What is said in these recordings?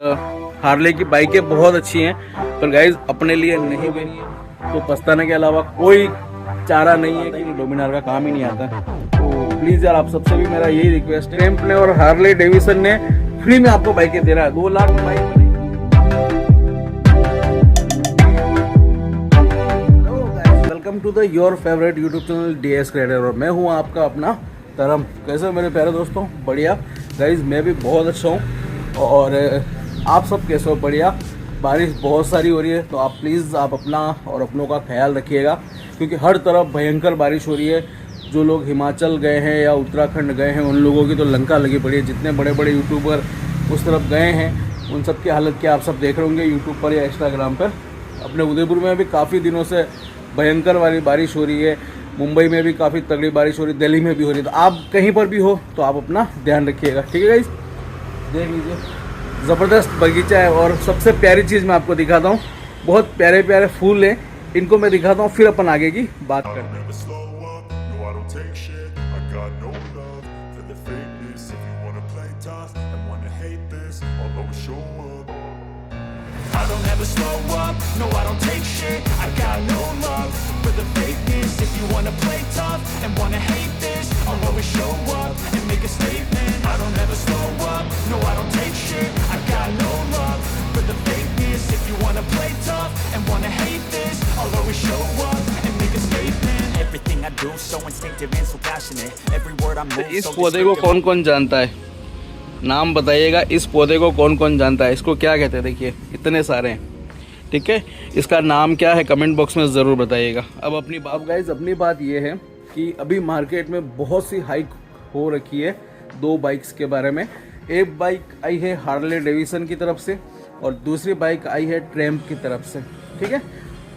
Harley की बाइकें बहुत अच्छी हैं, पर गाइज अपने लिए नहीं बनी है तो पछताने के अलावा कोई चारा नहीं है कि डोमिनार का काम ही नहीं आता। तो प्लीज यार आप सबसे भी मेरा यही रिक्वेस्ट है, ट्रैम्प ने और हार्ले डेविसन ने फ्री में आपको बाइकें दे रहा है, 2 लाख में bike. Welcome to the your favourite YouTube channel DS creator, और मैं हूँ आपका अपना तरम। कैसे हो मेरे प्यारे दोस्तों? बढ़िया गाइज, मैं भी बहुत अच्छा हूँ और आप सब कैसे हो? बढ़िया। बारिश बहुत सारी हो रही है तो आप प्लीज़ आप अपना और अपनों का ख्याल रखिएगा, क्योंकि हर तरफ भयंकर बारिश हो रही है। जो लोग हिमाचल गए हैं या उत्तराखंड गए हैं उन लोगों की तो लंका लगी पड़ी है। जितने बड़े बड़े यूट्यूबर उस तरफ गए हैं उन सब की हालत क्या आप सब देख रहे होंगे यूट्यूब पर या इंस्टाग्राम पर। अपने उदयपुर में भी काफ़ी दिनों से भयंकर वाली बारिश हो रही है, मुंबई में भी काफ़ी तगड़ी बारिश हो रही है, दिल्ली में भी हो रही है। तो आप कहीं पर भी हो तो आप अपना ध्यान रखिएगा, ठीक है गाइस? देख लीजिए ज़बरदस्त बगीचा है, और सबसे प्यारी चीज़ मैं आपको दिखाता हूँ। बहुत प्यारे प्यारे फूल हैं, इनको मैं दिखाता हूँ, फिर अपन आगे की बात करते हैं। I don't ever slow up, no I don't take shit. I got no love for the fakeness. If you wanna play tough and wanna hate this, I'll always show up and make a statement. I don't ever slow up, no I don't take shit. I got no love for the fakeness. If you wanna play tough and wanna hate this, I'll always show up and make a statement. Everything I do so instinctive and so passionate. Every word I move. इस पौधे को कौन कौन जानता है? नाम बताइएगा। इस पौधे को कौन कौन जानता है? इसको क्या कहते हैं? देखिए इतने सारे हैं, ठीक है? इसका नाम क्या है कमेंट बॉक्स में ज़रूर बताइएगा। अब अपनी बात गाइज, अपनी बात ये है कि अभी मार्केट में बहुत सी हाइक हो रखी है 2 बाइक्स के बारे में। एक बाइक आई है हार्ले डेविसन की तरफ से और दूसरी बाइक आई है ट्रैम्प की तरफ से, ठीक है?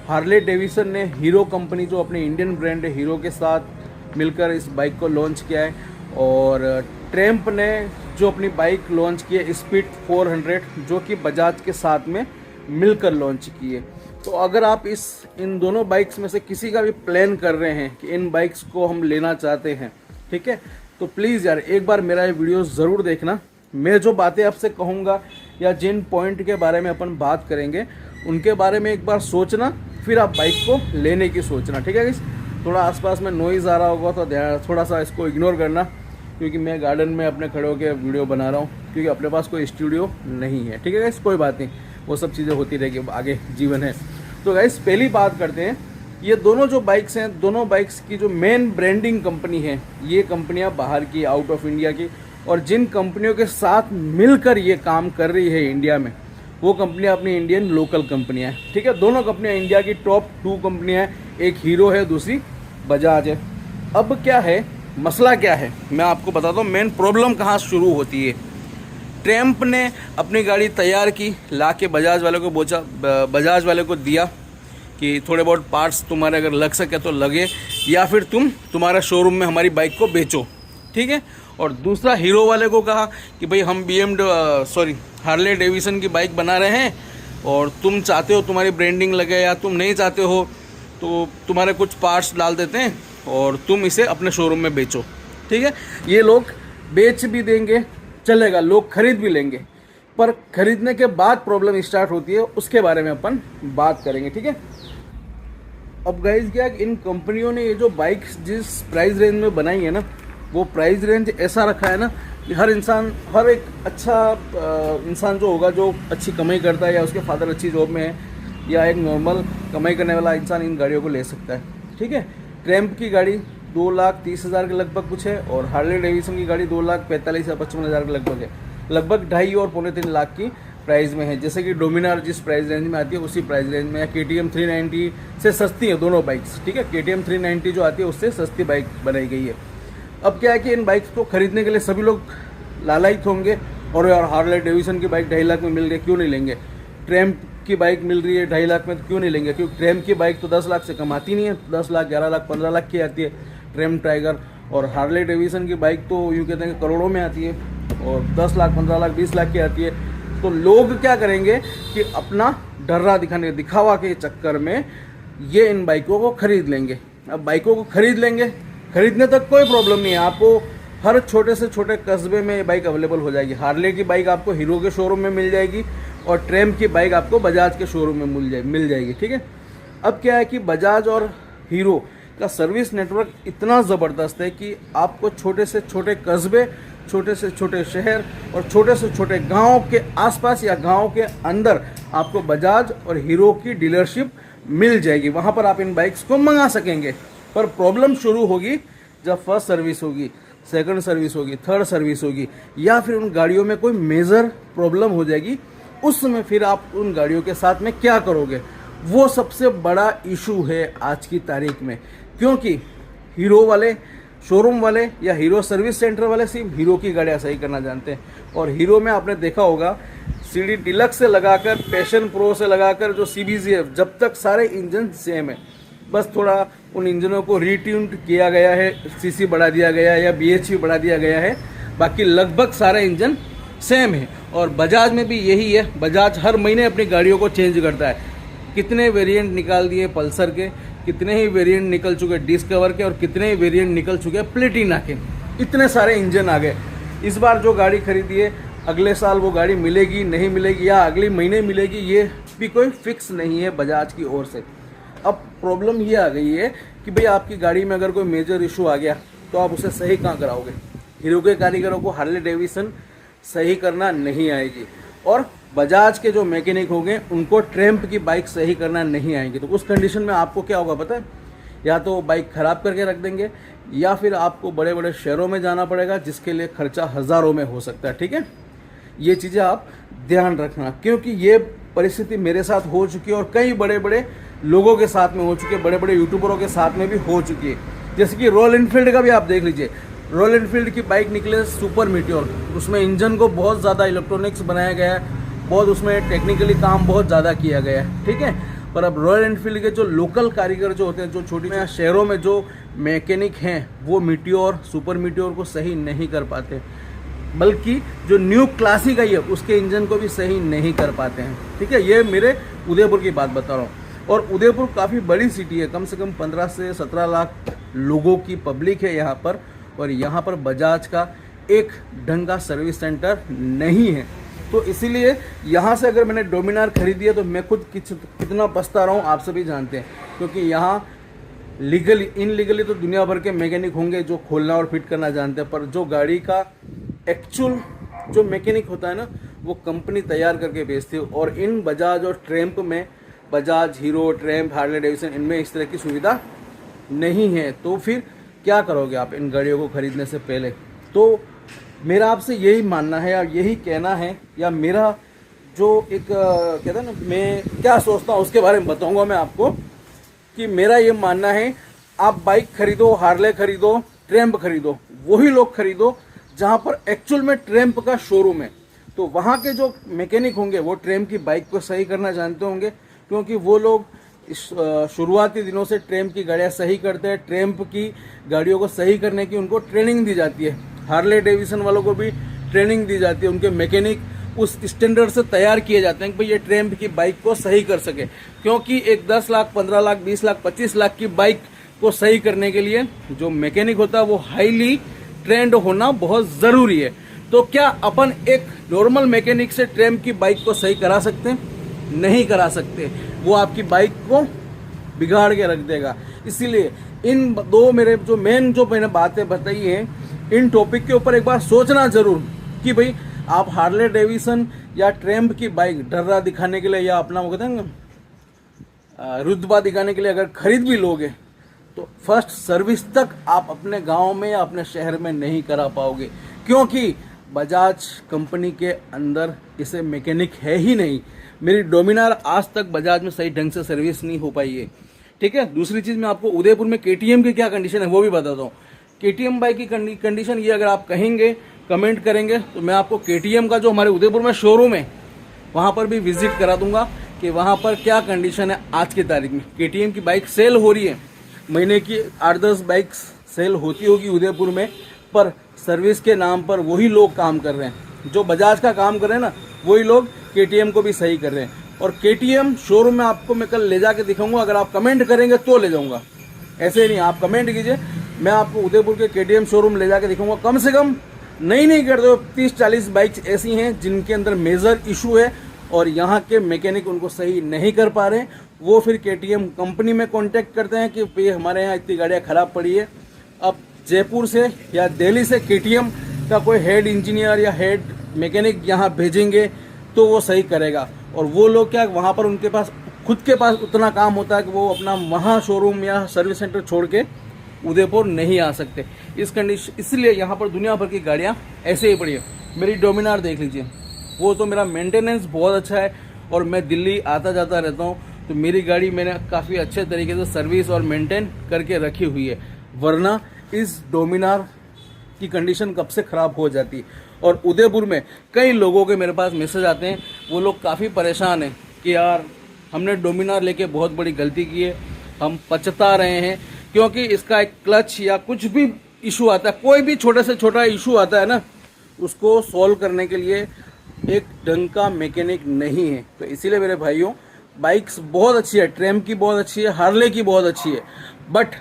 हार्ले डेविसन ने हीरो कंपनी, जो अपनी इंडियन ब्रांड है, हीरो के साथ मिलकर इस बाइक को लॉन्च किया है, और ट्रैम्प ने जो अपनी बाइक लॉन्च की है स्पीड 400, जो कि बजाज के साथ में मिलकर लॉन्च की है। तो अगर आप इन दोनों बाइक्स में से किसी का भी प्लान कर रहे हैं कि इन बाइक्स को हम लेना चाहते हैं, ठीक है, तो प्लीज़ यार एक बार मेरा ये वीडियो ज़रूर देखना। मैं जो बातें आपसे कहूँगा या जिन पॉइंट के बारे में अपन बात करेंगे उनके बारे में एक बार सोचना, फिर आप बाइक को लेने की सोचना, ठीक है गाइस? थोड़ा आसपास में नॉइज़ आ रहा होगा तो थोड़ा सा इसको इग्नोर करना, क्योंकि मैं गार्डन में अपने खड़े होकर वीडियो बना रहा हूँ, क्योंकि अपने पास कोई स्टूडियो नहीं है, ठीक है गाइस? कोई बात नहीं, वो सब चीज़ें होती रहेगी, आगे जीवन है। तो गाइस पहली बात करते हैं, ये दोनों जो बाइक्स हैं, दोनों बाइक्स की जो मेन ब्रांडिंग कंपनी है, ये कंपनियाँ बाहर की, आउट ऑफ इंडिया की, और जिन कंपनियों के साथ मिलकर ये काम कर रही है इंडिया में, वो कंपनियाँ अपनी इंडियन लोकल कंपनियाँ हैं, ठीक है? दोनों कंपनियाँ इंडिया की टॉप 2 कंपनियाँ हैं, एक हीरो है, दूसरी बजाज है। अब क्या है मसला, क्या है मैं आपको बताता हूँ। मेन प्रॉब्लम कहाँ शुरू होती है। ट्रैम्प ने अपनी गाड़ी तैयार की, ला के बजाज वाले को बजाज वाले को दिया कि थोड़े बहुत पार्ट्स तुम्हारे अगर लग सके तो लगे, या फिर तुम्हारा शोरूम में हमारी बाइक को बेचो, ठीक है? और दूसरा हीरो वाले को कहा कि भाई हम हार्ले डेविसन की बाइक बना रहे हैं, और तुम चाहते हो तुम्हारी ब्रांडिंग लगे, या तुम नहीं चाहते हो तो तुम्हारे कुछ पार्ट्स डाल देते हैं और तुम इसे अपने शोरूम में बेचो, ठीक है? ये लोग बेच भी देंगे, चलेगा, लोग खरीद भी लेंगे, पर खरीदने के बाद प्रॉब्लम स्टार्ट होती है, उसके बारे में अपन बात करेंगे, ठीक है? अब गाइज क्या, इन कंपनियों ने ये जो बाइक्स जिस प्राइस रेंज में बनाई है ना, वो प्राइस रेंज ऐसा रखा है ना कि हर एक अच्छा इंसान जो होगा, जो अच्छी कमाई करता है, या उसके फादर अच्छी जॉब में है, या एक नॉर्मल कमाई करने वाला इंसान इन गाड़ियों को ले सकता है, ठीक है? ट्रैम्प की गाड़ी 2,30,000 के लगभग कुछ है, और हार्ले डेविसन की गाड़ी 2,45,000 या 55,000 के लगभग है। लगभग 2.5 और पौने 3 लाख की प्राइस में है। जैसे कि डोमिनार जिस प्राइस रेंज में आती है उसी प्राइस रेंज में, या KTM 390 से सस्ती है दोनों बाइक्स, ठीक है? KTM 390 जो आती है उससे सस्ती बाइक बनाई गई है। अब क्या है कि इन बाइक्स को खरीदने के लिए सभी लोग लालायित होंगे, और यार हार्ले डेविसन की बाइक 2.5 लाख में मिल रही है, क्यों नहीं लेंगे? ट्रैम्प की बाइक मिल रही है 2.5 लाख में, तो क्यों नहीं लेंगे? क्योंकि ट्रैम्प की बाइक तो 10 लाख से कम आती नहीं है, 10 लाख, 11 लाख, 15 लाख की आती है ट्रैम्प टाइगर, और हार्ले डेविसन की बाइक तो यूँ कहते हैं कि करोड़ों में आती है, और 10 लाख, 15 लाख, 20 लाख की आती है। तो लोग क्या करेंगे कि अपना डर्रा दिखावा के चक्कर में ये इन बाइकों को खरीद लेंगे। अब बाइकों को खरीद लेंगे, खरीदने तक कोई प्रॉब्लम नहीं है, आपको हर छोटे से छोटे कस्बे में ये बाइक अवेलेबल हो जाएगी। हार्ले की बाइक आपको हीरो के शोरूम में मिल जाएगी और ट्रैम्प की बाइक आपको बजाज के शोरूम में मिल जाएगी। ठीक है, अब क्या है कि बजाज और हीरो का सर्विस नेटवर्क इतना ज़बरदस्त है कि आपको छोटे से छोटे कस्बे, छोटे से छोटे शहर और छोटे से छोटे गांव के आसपास या गांव के अंदर आपको बजाज और हीरो की डीलरशिप मिल जाएगी। वहां पर आप इन बाइक्स को मंगा सकेंगे। पर प्रॉब्लम शुरू होगी जब फर्स्ट सर्विस होगी, सेकंड सर्विस होगी, थर्ड सर्विस होगी, या फिर उन गाड़ियों में कोई मेजर प्रॉब्लम हो जाएगी। उस समय फिर आप उन गाड़ियों के साथ में क्या करोगे, वो सबसे बड़ा इशू है आज की तारीख में। क्योंकि हीरो वाले शोरूम वाले या हीरो सर्विस सेंटर वाले सिर्फ हीरो की गाड़ियाँ सही करना जानते हैं। और हीरो में आपने देखा होगा सीडी डिलक्स से लगाकर पैशन प्रो से लगाकर जो CBZF, जब तक सारे इंजन सेम है, बस थोड़ा उन इंजनों को रीट्यून्ड किया गया है, सीसी बढ़ा दिया गया है या BHP बढ़ा दिया गया है, बाकी लगभग सारे इंजन सेम है। और बजाज में भी यही है। बजाज हर महीने अपनी गाड़ियों को चेंज करता है। कितने वेरिएंट निकाल दिए पल्सर के, कितने ही वेरिएंट निकल चुके डिस्कवर के और कितने ही वेरिएंट निकल चुके प्लेटिना के, इतने सारे इंजन आ गए। इस बार जो गाड़ी खरीदी है अगले साल वो गाड़ी मिलेगी नहीं मिलेगी या अगले महीने मिलेगी, ये भी कोई फिक्स नहीं है बजाज की ओर से। अब प्रॉब्लम ये आ गई है कि भाई आपकी गाड़ी में अगर कोई मेजर इशू आ गया तो आप उसे सही कहाँ कराओगे। हीरो के कारीगरों को हार्ले डेविसन सही करना नहीं आएगी और बजाज के जो मैकेनिक होंगे उनको ट्रैम्प की बाइक सही करना नहीं आएंगी। तो उस कंडीशन में आपको क्या होगा पता है, या तो बाइक ख़राब करके रख देंगे या फिर आपको बड़े बड़े शहरों में जाना पड़ेगा जिसके लिए खर्चा हज़ारों में हो सकता है। ठीक है, ये चीज़ें आप ध्यान रखना, क्योंकि ये परिस्थिति मेरे साथ हो चुकी है और कई बड़े बड़े लोगों के साथ में हो चुकी है, बड़े बड़े यूट्यूबरों के साथ में भी हो चुकी है। जैसे कि रॉयल एनफील्ड का भी आप देख लीजिए। रॉयल एनफील्ड की बाइक निकले सुपर मीटियोर, उसमें इंजन को बहुत ज़्यादा इलेक्ट्रॉनिक्स बनाया गया है, बहुत उसमें टेक्निकली काम बहुत ज़्यादा किया गया है। ठीक है, पर अब रॉयल एनफील्ड के जो लोकल कारीगर जो होते हैं, जो छोटी शहरों में जो मैकेनिक हैं, वो मीटियोर सुपर मीटियोर को सही नहीं कर पाते, बल्कि जो न्यू क्लासिक आई है उसके इंजन को भी सही नहीं कर पाते हैं। ठीक है, ये मेरे उदयपुर की बात बता रहा हूँ। और उदयपुर काफ़ी बड़ी सिटी है, कम से कम 15 से 17 लाख लोगों की पब्लिक है यहाँ पर, और यहाँ पर बजाज का एक ढंग का सर्विस सेंटर नहीं है। तो इसीलिए यहाँ से अगर मैंने डोमिनार खरीदी है तो मैं खुद कितना पछता रहा हूँ आप सभी जानते हैं, क्योंकि यहाँ लीगली इनलीगली तो दुनिया भर के मैकेनिक होंगे जो खोलना और फिट करना जानते हैं, पर जो गाड़ी का एक्चुअल जो मैकेनिक होता है ना, वो कंपनी तैयार करके बेचती है। और इन बजाज और ट्रैम्प में, Bajaj, Hero, Triumph, Harley Davidson, इनमें इस तरह की सुविधा नहीं है। तो फिर क्या करोगे आप इन गाड़ियों को खरीदने से पहले? तो मेरा आपसे यही मानना है या यही कहना है, या मेरा जो एक कहते हैं ना, मैं क्या सोचता हूँ उसके बारे में बताऊँगा मैं आपको, कि मेरा ये मानना है आप बाइक खरीदो, हार्ले खरीदो, ट्रैम्प खरीदो, वही लोग खरीदो जहाँ पर एक्चुअल में ट्रैम्प का शोरूम है। तो वहाँ के जो मैकेनिक होंगे वो ट्रैम्प की बाइक को सही करना जानते होंगे, क्योंकि वो लोग इस शुरुआती दिनों से ट्रैम्प की गाड़ियाँ सही करते हैं। ट्रैम्प की गाड़ियों को सही करने की उनको ट्रेनिंग दी जाती है। हार्ले डेविसन वालों को भी ट्रेनिंग दी जाती है। उनके मैकेनिक उस स्टैंडर्ड से तैयार किए जाते हैं कि भाई ये ट्रैम्प की बाइक को सही कर सके, क्योंकि एक 10 लाख, 15 लाख, 20 लाख, 25 लाख की बाइक को सही करने के लिए जो मैकेनिक होता है वो हाईली ट्रेंड होना बहुत ज़रूरी है। तो क्या अपन एक नॉर्मल मैकेनिक से ट्रैम्प की बाइक को सही करा सकते हैं? नहीं करा सकते, वो आपकी बाइक को बिगाड़ के रख देगा। इसीलिए इन दो मेरे जो मेन जो मैंने बातें बताई हैं, इन टॉपिक के ऊपर एक बार सोचना जरूर कि भाई आप हार्ले डेविसन या ट्रैम्प की बाइक डर्रा दिखाने के लिए या अपना वो कहते हैं ना रुतबा दिखाने के लिए अगर खरीद भी लोगे तो फर्स्ट सर्विस तक आप अपने गांव में या अपने शहर में नहीं करा पाओगे, क्योंकि बजाज कंपनी के अंदर इसे मैकेनिक है ही नहीं। मेरी डोमिनार आज तक बजाज में सही ढंग से सर्विस नहीं हो पाई है। ठीक है, दूसरी चीज़ मैं आपको उदयपुर में KTM की क्या कंडीशन है वो भी बताता हूँ। KTM बाइक की कंडीशन ये अगर आप कहेंगे, कमेंट करेंगे, तो मैं आपको KTM का जो हमारे उदयपुर में शोरूम है वहाँ पर भी विजिट करा दूंगा कि वहाँ पर क्या कंडीशन है आज की तारीख में। KTM की बाइक सेल हो रही है, महीने की 8-10 बाइक सेल होती होगी उदयपुर में, पर सर्विस के नाम पर वही लोग काम कर रहे हैं जो बजाज का काम कर रहे हैं ना, वही लोग KTM को भी सही कर रहे हैं। और KTM शोरूम में आपको मैं कल ले जाके दिखाऊंगा, अगर आप कमेंट करेंगे तो ले जाऊंगा, ऐसे नहीं। आप कमेंट कीजिए मैं आपको उदयपुर के KTM शोरूम ले जाके दिखाऊंगा। कम से कम नहीं करते हो 30-40 बाइक्स ऐसी हैं जिनके अंदर मेजर इशू है और यहाँ के मैकेनिक उनको सही नहीं कर पा रहे। वो फिर KTM कंपनी में कांटेक्ट करते हैं कि भाई हमारे यहाँ इतनी गाड़ियाँ ख़राब पड़ी है। अब जयपुर से या दिल्ली से KTM का कोई हेड इंजीनियर या हेड मैकेनिक यहाँ भेजेंगे तो वो सही करेगा। और वो लोग क्या वहाँ पर उनके पास खुद के पास उतना काम होता है कि वो अपना वहाँ शोरूम या सर्विस सेंटर छोड़ के उदयपुर नहीं आ सकते। इस कंडीशन इसलिए यहाँ पर दुनिया भर की गाड़ियाँ ऐसे ही पड़ी है। मेरी डोमिनार देख लीजिए, वो तो मेरा मेंटेनेंस बहुत अच्छा है और मैं दिल्ली आता जाता रहता हूँ, तो मेरी गाड़ी मैंने काफ़ी अच्छे तरीके से सर्विस और मेंटेन करके रखी हुई है, वरना इस डोमिनार की कंडीशन कब से ख़राब हो जाती। और उदयपुर में कई लोगों के मेरे पास मैसेज आते हैं, वो लोग काफ़ी परेशान हैं कि यार हमने डोमिनार लेके बहुत बड़ी गलती की है, हम पछता रहे हैं क्योंकि इसका एक क्लच या कुछ भी इशू आता है, कोई भी छोटे से छोटा इशू आता है ना, उसको सॉल्व करने के लिए एक ढंग का मैकेनिक नहीं है। तो इसीलिए मेरे भाइयों, बाइक्स बहुत अच्छी है, ट्रैम की बहुत अच्छी है, हार्ले की बहुत अच्छी है, बट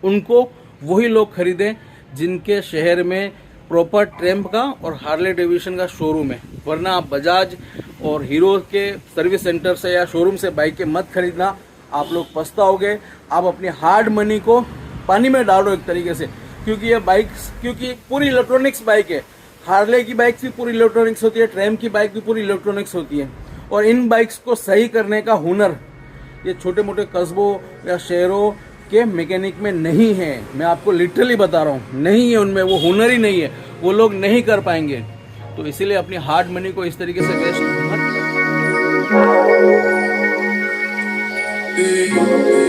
उनको वही लोग खरीदें जिनके शहर में प्रॉपर ट्रैम्प का और हार्ले डेविडसन का शोरूम है। वरना आप बजाज और हीरो के सर्विस सेंटर से या शोरूम से बाइकें मत खरीदना, आप लोग पछताओगे। आप अपनी हार्ड मनी को पानी में डालो एक तरीके से, क्योंकि ये बाइक्स क्योंकि पूरी इलेक्ट्रॉनिक्स बाइक है। हार्ले की बाइक भी पूरी इलेक्ट्रॉनिक्स होती है, ट्रैम की बाइक भी पूरी इलेक्ट्रॉनिक्स होती है। और इन बाइक्स को सही करने का हुनर ये छोटे मोटे कस्बों या शहरों के मैकेनिक में नहीं है। मैं आपको लिटरली बता रहा हूँ, नहीं है उनमें, वो हुनर ही नहीं है, वो लोग नहीं कर पाएंगे। तो इसीलिए अपनी हार्ड मनी को इस तरीके से वेस्ट मत